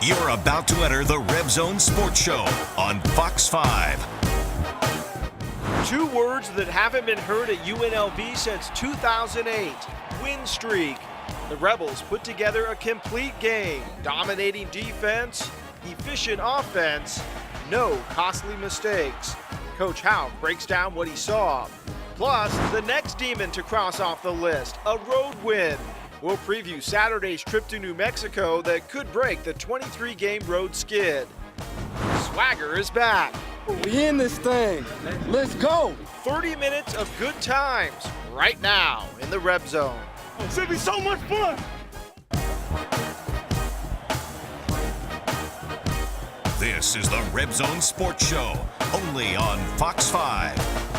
You're about to enter the Reb Zone Sports Show on Fox 5. Two words that haven't been heard at UNLV since 2008, win streak. The Rebels put together a complete game, dominating defense, efficient offense, no costly mistakes. Coach Houck breaks down what he saw. Plus, the next demon to cross off the list, a road win. We'll preview Saturday's trip to New Mexico that could break the 23-game road skid. Swagger is back. We in this thing. Let's go. 30 minutes of good times right now in the Reb Zone. It's gonna be so much fun. This is the Reb Zone Sports Show, only on Fox 5.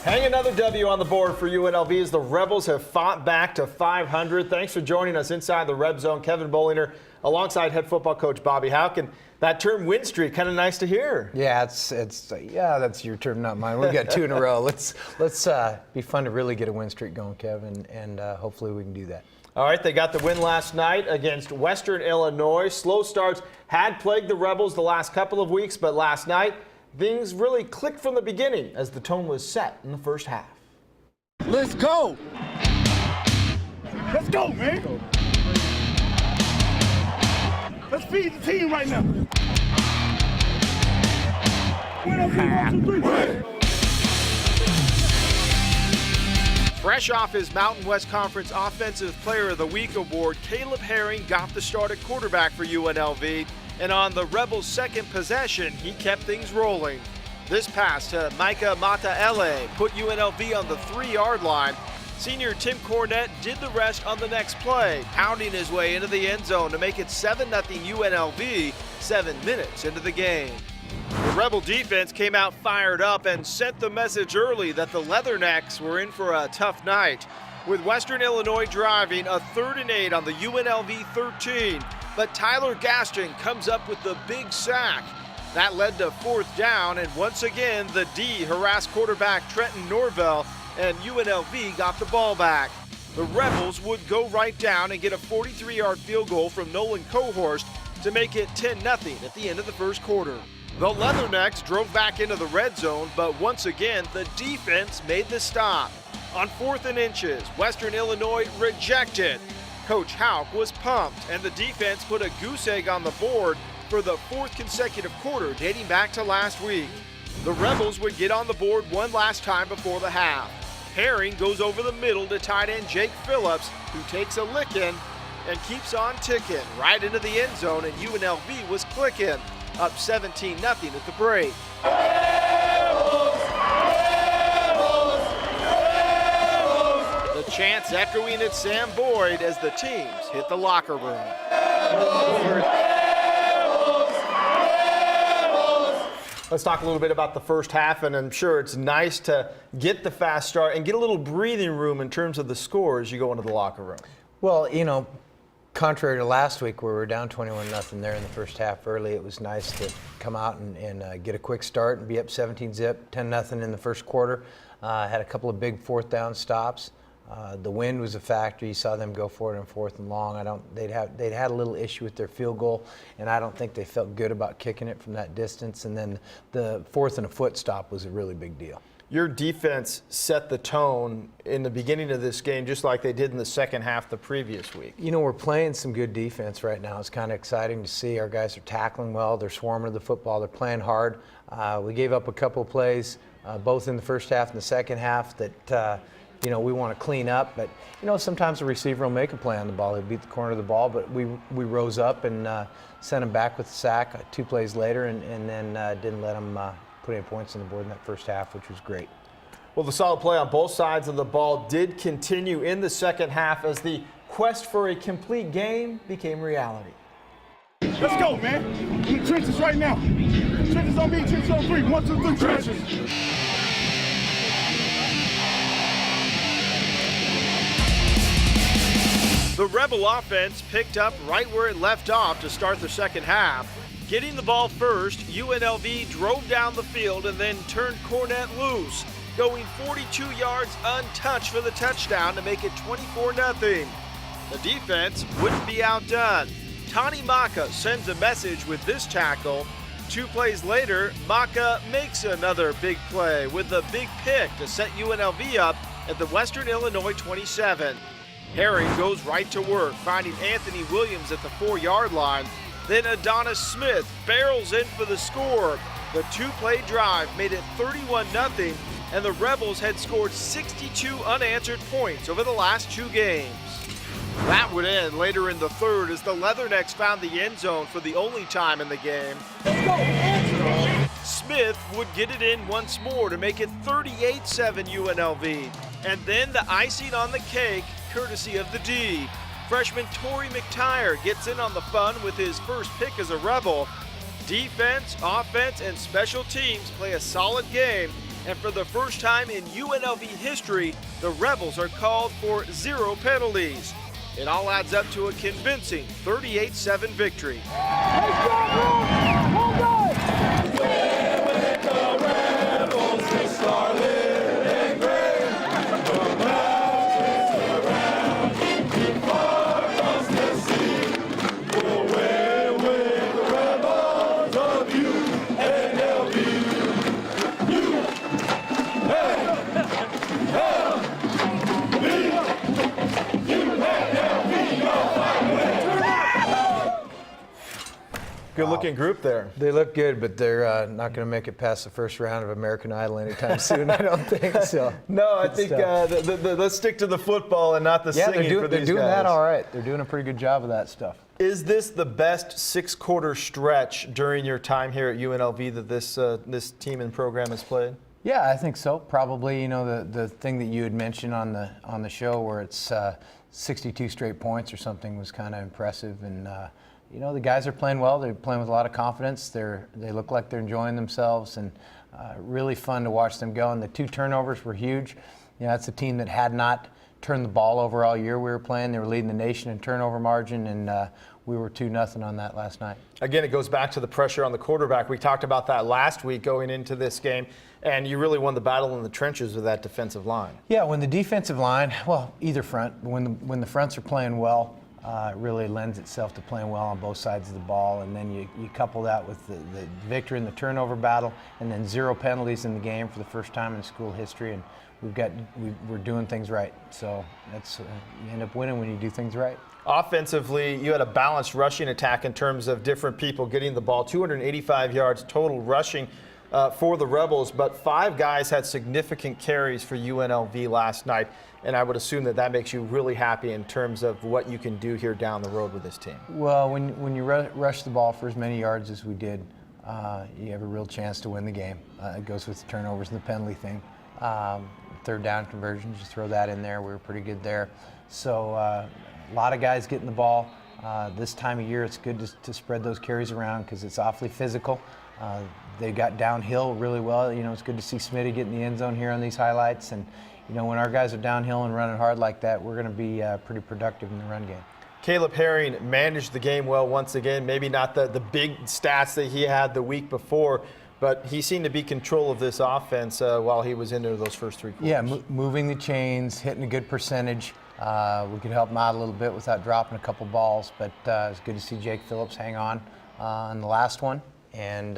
Hang another W on the board for UNLV as the Rebels have fought back to 500. Thanks for joining us inside the Reb Zone. Kevin Bollinger alongside head football coach Bobby Houck. And that term win streak, kind of nice to hear. Yeah, that's your term, not mine. We've got two in a row. Let's be fun to really get a win streak going, Kevin, and hopefully we can do that. All right, they got the win last night against Western Illinois. Slow starts had plagued the Rebels the last couple of weeks, but last night things really clicked from the beginning as the tone was set in the first half. Let's go. Let's go, man. Let's feed the team right now. Fresh off his Mountain West Conference Offensive Player of the Week award, Caleb Herring got the start at quarterback for UNLV. And on the Rebels' second possession, he kept things rolling. This pass to Micah Mataele put UNLV on the 3-yard line. Senior Tim Cornett did the rest on the next play, pounding his way into the end zone to make it 7-0 UNLV 7 minutes into the game. The Rebel defense came out fired up and sent the message early that the Leathernecks were in for a tough night. With Western Illinois driving a 3rd and 8 on the UNLV 13, but Tyler Gaston comes up with the big sack. That led to 4th down, and once again, the D harassed quarterback Trenton Norvell, and UNLV got the ball back. The Rebels would go right down and get a 43-yard field goal from Nolan Cohorst to make it 10-0 at the end of the first quarter. The Leathernecks drove back into the red zone, but once again, the defense made the stop. On 4th and inches, Western Illinois rejected. Coach Houck was pumped, and the defense put a goose egg on the board for the 4th consecutive quarter dating back to last week. The Rebels would get on the board one last time before the half. Herring goes over the middle to tight end Jake Phillips, who takes a licking and keeps on ticking right into the end zone, and UNLV was clicking, up 17-0 at the break. The chants echoing at Sam Boyd as the teams hit the locker room. Let's talk a little bit about the first half, and I'm sure it's nice to get the fast start and get a little breathing room in terms of the score as you go into the locker room. Well, you know, contrary to last week where we were down 21-0 there in the first half early, it was nice to come out and get a quick start and be up 17-zip, 10-0 in the first quarter. Had a couple of big 4th down stops. The wind was a factor. You saw them go for it on 4th and long. They'd had a little issue with their field goal, and I don't think they felt good about kicking it from that distance. And then the 4th and a foot stop was a really big deal. Your defense set the tone in the beginning of this game, just like they did in the second half the previous week. You know, we're playing some good defense right now. It's kind of exciting to see. Our guys are tackling well. They're swarming to the football. They're playing hard. We gave up a couple of plays, both in the first half and the second half, that you know, we want to clean up. But, you know, sometimes the receiver will make a play on the ball. He'll beat the corner of the ball, but we rose up and sent him back with the sack 2 plays later, and then didn't let him put any points on the board in that first half, which was great. Well, the solid play on both sides of the ball did continue in the second half as the quest for a complete game became reality. Let's go, man. In the trenches right now. Trenches on me, trenches on 3. 1, 2, 3, trenches. The Rebel offense picked up right where it left off to start the second half. Getting the ball first, UNLV drove down the field and then turned Cornett loose, going 42 yards untouched for the touchdown to make it 24-0. The defense wouldn't be outdone. Tani Maka sends a message with this tackle. 2 plays later, Maka makes another big play with a big pick to set UNLV up at the Western Illinois 27. Herring goes right to work, finding Anthony Williams at the 4-yard line. Then Adonis Smith barrels in for the score. The 2-play drive made it 31-0, and the Rebels had scored 62 unanswered points over the last 2 games. That would end later in the third as the Leathernecks found the end zone for the only time in the game. Smith would get it in once more to make it 38-7 UNLV. And then the icing on the cake, courtesy of the D. Freshman Torrey McTire gets in on the fun with his first pick as a Rebel. Defense, offense, and special teams play a solid game. And for the first time in UNLV history, the Rebels are called for 0 penalties. It all adds up to a convincing 38-7 victory. Good-looking group there. They look good, but they're not going to make it past the first round of American Idol anytime soon, I don't think so. No, I think let's stick to the football and not the singing for these guys. They're doing that all right. They're doing a pretty good job of that stuff. Is this the best 6-quarter stretch during your time here at UNLV that this team and program has played? Yeah, I think so. Probably, you know, the thing that you had mentioned on the show where it's 62 straight points or something was kind of impressive. And you know, the guys are playing well. They're playing with a lot of confidence. They look like they're enjoying themselves, and really fun to watch them go. And the 2 turnovers were huge. You know, that's a team that had not turned the ball over all year we were playing. They were leading the nation in turnover margin, and we were 2-0 on that last night. Again, it goes back to the pressure on the quarterback. We talked about that last week going into this game, and you really won the battle in the trenches with that defensive line. Yeah, when the defensive line, well, either front, when the fronts are playing well, it really lends itself to playing well on both sides of the ball, and then you couple that with the victory in the turnover battle, and then 0 penalties in the game for the first time in school history, and we're doing things right. So that's you end up winning when you do things right. Offensively, you had a balanced rushing attack in terms of different people getting the ball. 285 yards total rushing for the Rebels, but 5 guys had significant carries for UNLV last night. And I would assume that makes you really happy in terms of what you can do here down the road with this team. Well, when you rush the ball for as many yards as we did, you have a real chance to win the game. It goes with the turnovers and the penalty thing. 3rd down conversions, just throw that in there. We were pretty good there. So a lot of guys getting the ball. This time of year, it's good to spread those carries around because it's awfully physical. They got downhill really well. You know, it's good to see Smitty get in the end zone here on these highlights. And you know, when our guys are downhill and running hard like that, we're going to be pretty productive in the run game. Caleb Herring managed the game well once again. Maybe not the big stats that he had the week before, but he seemed to be control of this offense while he was into those first 3 quarters. Yeah, moving the chains, hitting a good percentage. We could help him out a little bit without dropping a couple balls, but it's good to see Jake Phillips hang on the last one. And,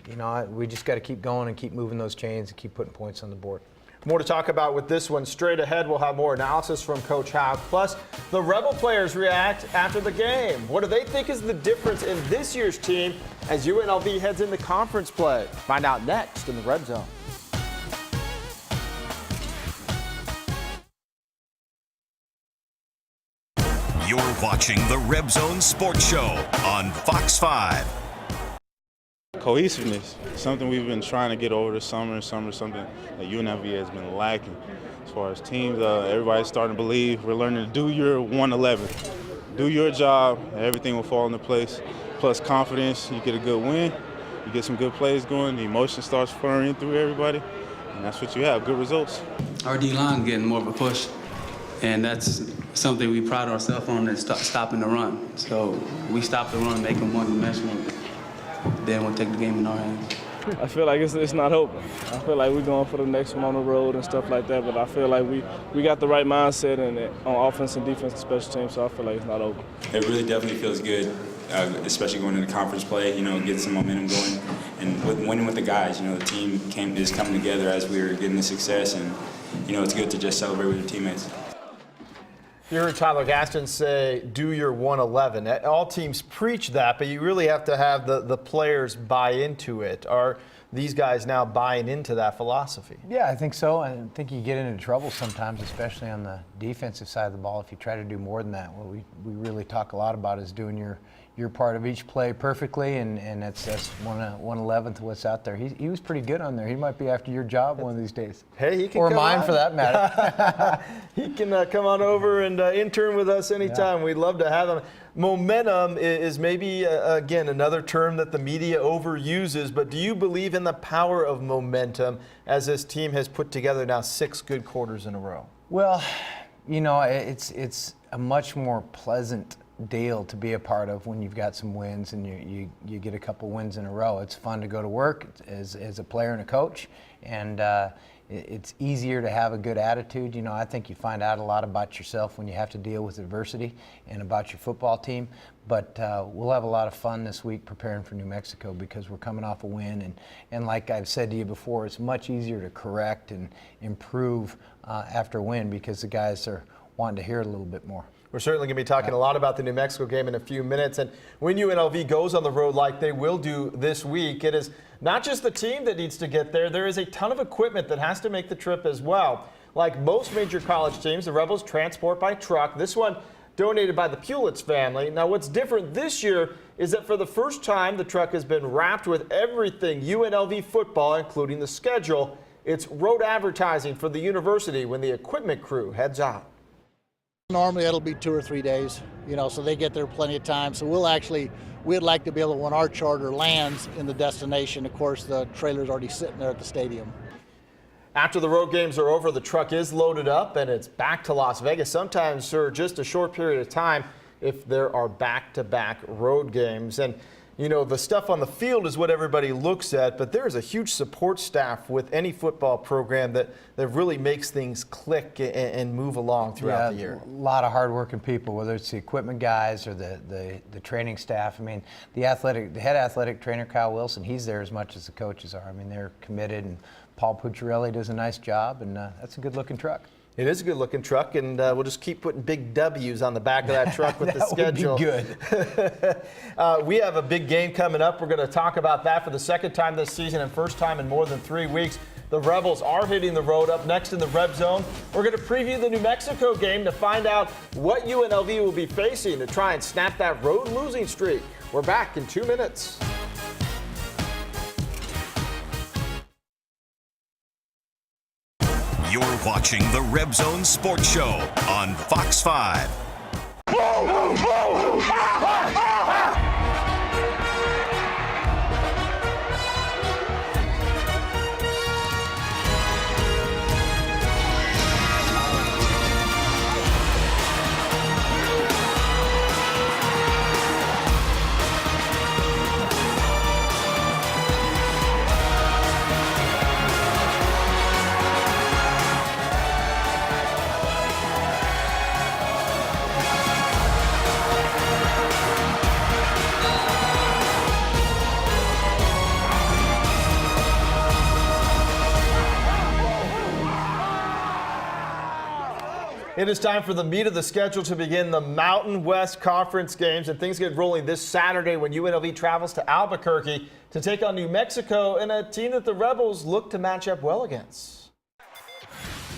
you know, we just got to keep going and keep moving those chains and keep putting points on the board. More to talk about with this one. Straight ahead, we'll have more analysis from Coach Howe. Plus, the Rebel players react after the game. What do they think is the difference in this year's team as UNLV heads into conference play? Find out next in the Reb Zone. You're watching the Reb Zone Sports Show on Fox 5. Cohesiveness, something we've been trying to get over the summer, something that UNLV has been lacking. As far as teams, everybody's starting to believe. We're learning to do your 111. Do your job, everything will fall into place. Plus confidence, you get a good win, you get some good plays going, the emotion starts flowing through everybody, and that's what you have, good results. Our D-line getting more of a push, and that's something we pride ourselves on, is stopping the run. So we stop the run, make them one-dimensional. Then we'll take the game in our hands. I feel like it's not over. I feel like we're going for the next one on the road and stuff like that, but I feel like we got the right mindset on offense and defense and special teams, so I feel like it's not over. It really definitely feels good, especially going into conference play, getting some momentum going. And winning with the guys, the team is coming together as we were getting the success, and, it's good to just celebrate with your teammates. You heard Tyler Gaston say, do your 111. All teams preach that, but you really have to have the players buy into it. Are these guys now buying into that philosophy? Yeah, I think so. I think you get into trouble sometimes, especially on the defensive side of the ball, if you try to do more than that. What we really talk a lot about is doing your part of each play perfectly, and that's 1/11th of what's out there. He was pretty good on there. He might be after your job one of these days. Hey, he can or come mine on. For that matter. He can come on over and intern with us anytime. Yeah. We'd love to have him. Momentum is maybe, again, another term that the media overuses, but do you believe in the power of momentum as this team has put together now 6 good quarters in a row? Well, it's a much more pleasant deal to be a part of when you've got some wins and you get a couple wins in a row. It's fun to go to work as a player and a coach, and it's easier to have a good attitude. I think you find out a lot about yourself when you have to deal with adversity and about your football team. But we'll have a lot of fun this week preparing for New Mexico because we're coming off a win. And like I've said to you before, it's much easier to correct and improve after a win because the guys are wanting to hear it a little bit more. We're certainly going to be talking a lot about the New Mexico game in a few minutes. And when UNLV goes on the road like they will do this week, it is not just the team that needs to get there. There is a ton of equipment that has to make the trip as well. Like most major college teams, the Rebels transport by truck. This one donated by the Pulett's family. Now, what's different this year is that for the first time, the truck has been wrapped with everything UNLV football, including the schedule. It's road advertising for the university when the equipment crew heads out. Normally it'll be 2 or 3 days, so they get there plenty of time. So we'd like to be able to, when our charter lands in the destination, of course, the trailer's already sitting there at the stadium. After the road games are over, the truck is loaded up and it's back to Las Vegas, sometimes for just a short period of time if there are back-to-back road games. And the stuff on the field is what everybody looks at, but there's a huge support staff with any football program that really makes things click and move along throughout the year. A lot of hardworking people, whether it's the equipment guys or the training staff. I mean, the head athletic trainer, Kyle Wilson, he's there as much as the coaches are. I mean, they're committed, and Paul Pucciarelli does a nice job, and that's a good-looking truck. It is a good-looking truck, and we'll just keep putting big W's on the back of that truck with the schedule. That would be good. We have a big game coming up. We're going to talk about that for the second time this season and first time in more than 3 weeks. The Rebels are hitting the road. Up next in the Reb Zone, we're going to preview the New Mexico game to find out what UNLV will be facing to try and snap that road losing streak. We're back in 2 minutes. You're watching the Reb Zone Sports Show on Fox 5. It is time for the meat of the schedule to begin the Mountain West Conference games, and things get rolling this Saturday when UNLV travels to Albuquerque to take on New Mexico and a team that the Rebels look to match up well against.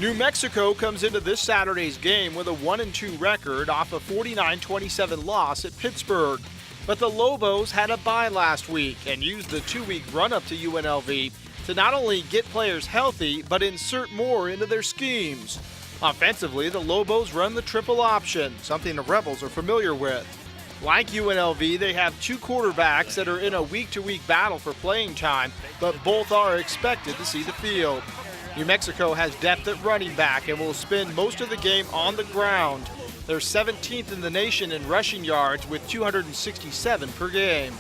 New Mexico comes into this Saturday's game with a 1-2 record off a 49-27 loss at Pittsburgh. But the Lobos had a bye last week and used the 2-week run-up to UNLV to not only get players healthy, but insert more into their schemes. Offensively, the Lobos run the triple option, something the Rebels are familiar with. Like UNLV, they have 2 quarterbacks that are in a week-to-week battle for playing time, but both are expected to see the field. New Mexico has depth at running back and will spend most of the game on the ground. They're 17th in the nation in rushing yards with 267 per game.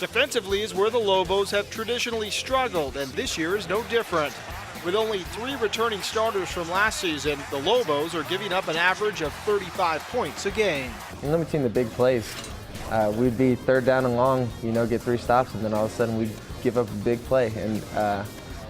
Defensively is where the Lobos have traditionally struggled, and this year is no different. With only 3 returning starters from last season, the Lobos are giving up an average of 35 points a game. Limiting the big plays. We'd be third down and long, get 3 stops, and then all of a sudden we'd give up a big play. And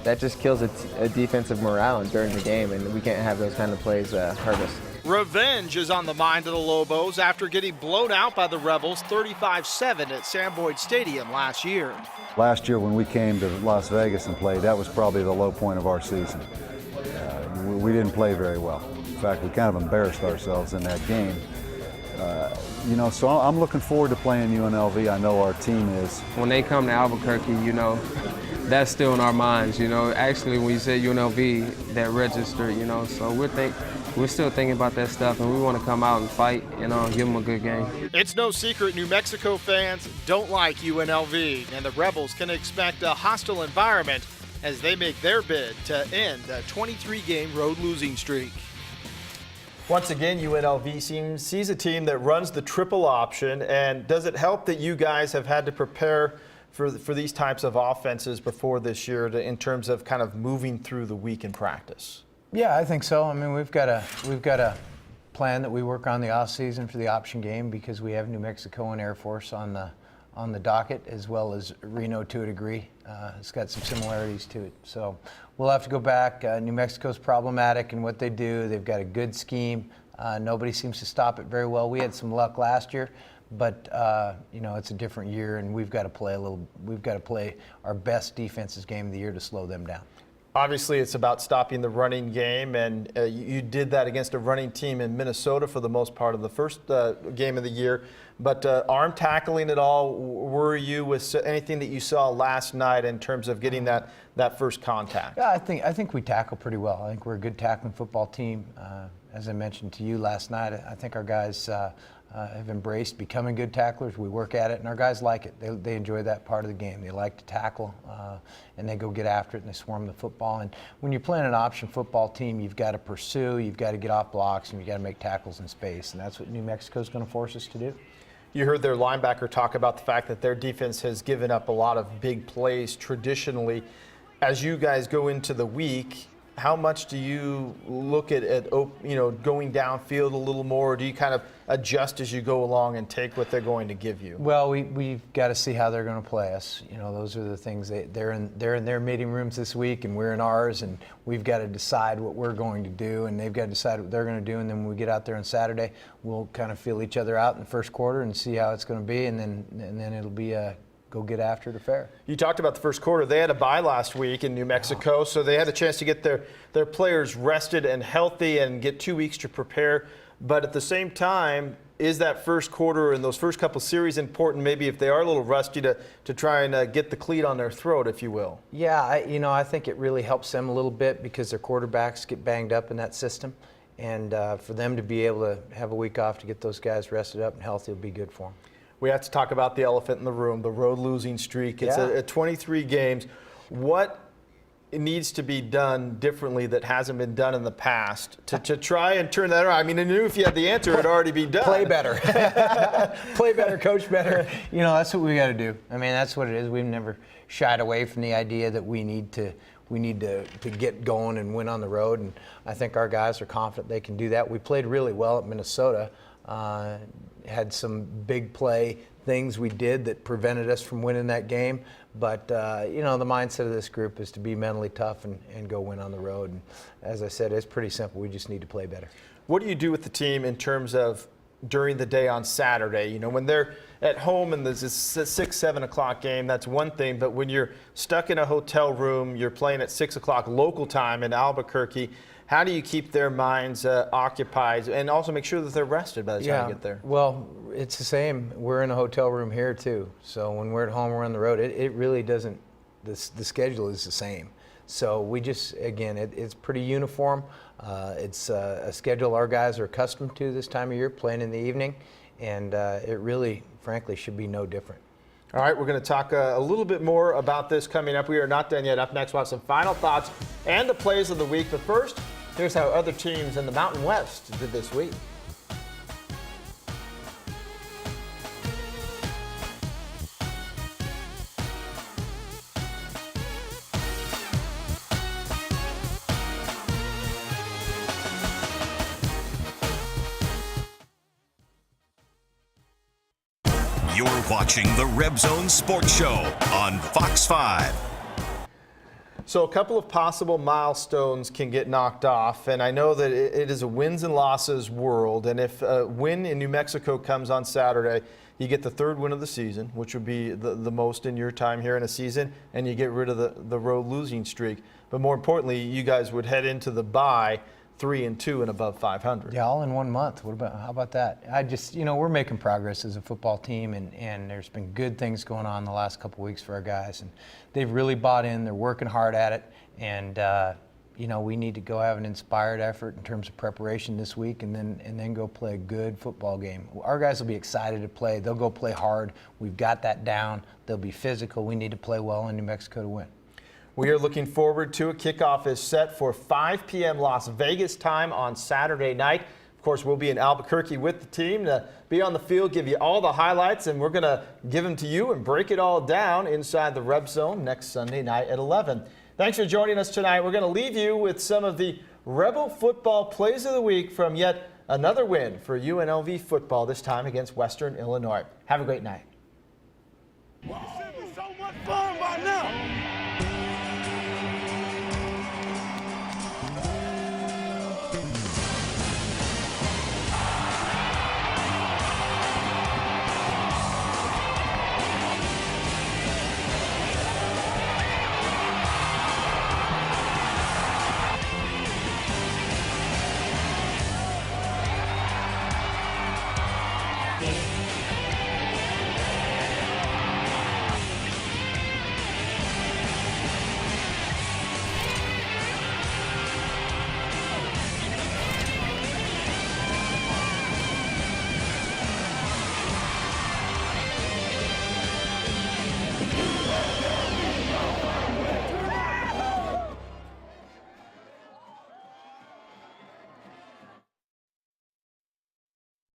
that just kills a defensive morale during the game, and we can't have those kind of plays hurt us. Revenge is on the mind of the Lobos after getting blown out by the Rebels 35-7 at Sam Boyd Stadium last year. Last year when we came to Las Vegas and played, that was probably the low point of our season. We didn't play very well. In fact, we kind of embarrassed ourselves in that game. So I'm looking forward to playing UNLV. I know our team is. When they come to Albuquerque, that's still in our minds. Actually, when you say UNLV, that registered, so we're still thinking about that stuff, and we want to come out and fight and give them a good game. It's no secret New Mexico fans don't like UNLV, and the Rebels can expect a hostile environment as they make their bid to end a 23-game road losing streak. Once again, UNLV sees a team that runs the triple option, and does it help that you guys have had to prepare for these types of offenses before this year in terms of kind of moving through the week in practice? Yeah, I think so. I mean, we've got a plan that we work on the off season for the option game because we have New Mexico and Air Force on the docket, as well as Reno to a degree. It's got some similarities to it. So we'll have to go back. New Mexico's problematic in what they do. They've got a good scheme. Nobody seems to stop it very well. We had some luck last year, but it's a different year, and we've got to play our best defensive game of the year to slow them down. Obviously, it's about stopping the running game, and you did that against a running team in Minnesota for the most part of the first game of the year. But arm tackling at all, worry you with anything that you saw last night in terms of getting that first contact? Yeah, I think we tackle pretty well. I think we're a good tackling football team. As I mentioned to you last night, I think our guys have embraced becoming good tacklers. We work at it, and our guys like it. They enjoy that part of the game. They like to tackle, and they go get after it, and they swarm the football. And when you're playing an option football team, you've got to pursue, you've got to get off blocks, and you've got to make tackles in space, and that's what New Mexico's going to force us to do. You heard their linebacker talk about the fact that their defense has given up a lot of big plays traditionally. As you guys go into the week, how much do you look at going downfield a little more, or do you kind of adjust as you go along and take what they're going to give you? Well, we've got to see how they're going to play us. Those are the things they're in their meeting rooms this week, and we're in ours, and we've got to decide what we're going to do, and they've got to decide what they're going to do. And then when we get out there on Saturday, we'll kind of feel each other out in the first quarter and see how it's going to be, and then it'll be a go get after the fair. You talked about the first quarter. They had a bye last week in New Mexico, so they had a chance to get their players rested and healthy and get 2 weeks to prepare. But at the same time, is that first quarter and those first couple series important, maybe if they are a little rusty, to try and get the cleat on their throat, if you will? Yeah, I think it really helps them a little bit because their quarterbacks get banged up in that system. And for them to be able to have a week off to get those guys rested up and healthy will be good for them. We have to talk about the elephant in the room, the road losing streak. It's a 23 games. What needs to be done differently that hasn't been done in the past to try and turn that around? I mean, I knew if you had the answer, it'd already be done. Play better. Play better, coach better. That's what we got to do. I mean, that's what it is. We've never shied away from the idea that we need to get going and win on the road, and I think our guys are confident they can do that. We played really well at Minnesota. Had some big play things we did that prevented us from winning that game. But, the mindset of this group is to be mentally tough and go win on the road. And as I said, it's pretty simple. We just need to play better. What do you do with the team in terms of during the day on Saturday? When they're at home and there's a 6, 7 o'clock game, that's one thing. But when you're stuck in a hotel room, you're playing at 6 o'clock local time in Albuquerque, how do you keep their minds occupied and also make sure that they're rested by the time you get there? Well, it's the same. We're in a hotel room here too. So when we're at home, we're on the road. It really doesn't, the schedule is the same. So we just, again, it's pretty uniform. It's a schedule our guys are accustomed to this time of year, playing in the evening. And it really, frankly, should be no different. All right, we're going to talk a little bit more about this coming up. We are not done yet. Up next, we'll have some final thoughts and the plays of the week. But first, here's how other teams in the Mountain West did this week. You're watching the Reb Zone Sports Show on Fox 5. So a couple of possible milestones can get knocked off, and I know that it is a wins and losses world, and if a win in New Mexico comes on Saturday, you get the third win of the season, which would be the most in your time here in a season, and you get rid of the road losing streak. But more importantly, you guys would head into the bye 3-2 and above 500. Yeah, all in 1 month. How about that? We're making progress as a football team, and there's been good things going on the last couple weeks for our guys, and they've really bought in. They're working hard at it, and we need to go have an inspired effort in terms of preparation this week, and then go play a good football game. Our guys will be excited to play. They'll go play hard. We've got that down. They'll be physical. We need to play well in New Mexico to win. We are looking forward to it. Kickoff is set for 5 p.m. Las Vegas time on Saturday night. Of course, we'll be in Albuquerque with the team to be on the field, give you all the highlights, and we're going to give them to you and break it all down inside the Reb Zone next Sunday night at 11. Thanks for joining us tonight. We're going to leave you with some of the Rebel football plays of the week from yet another win for UNLV football, this time against Western Illinois. Have a great night.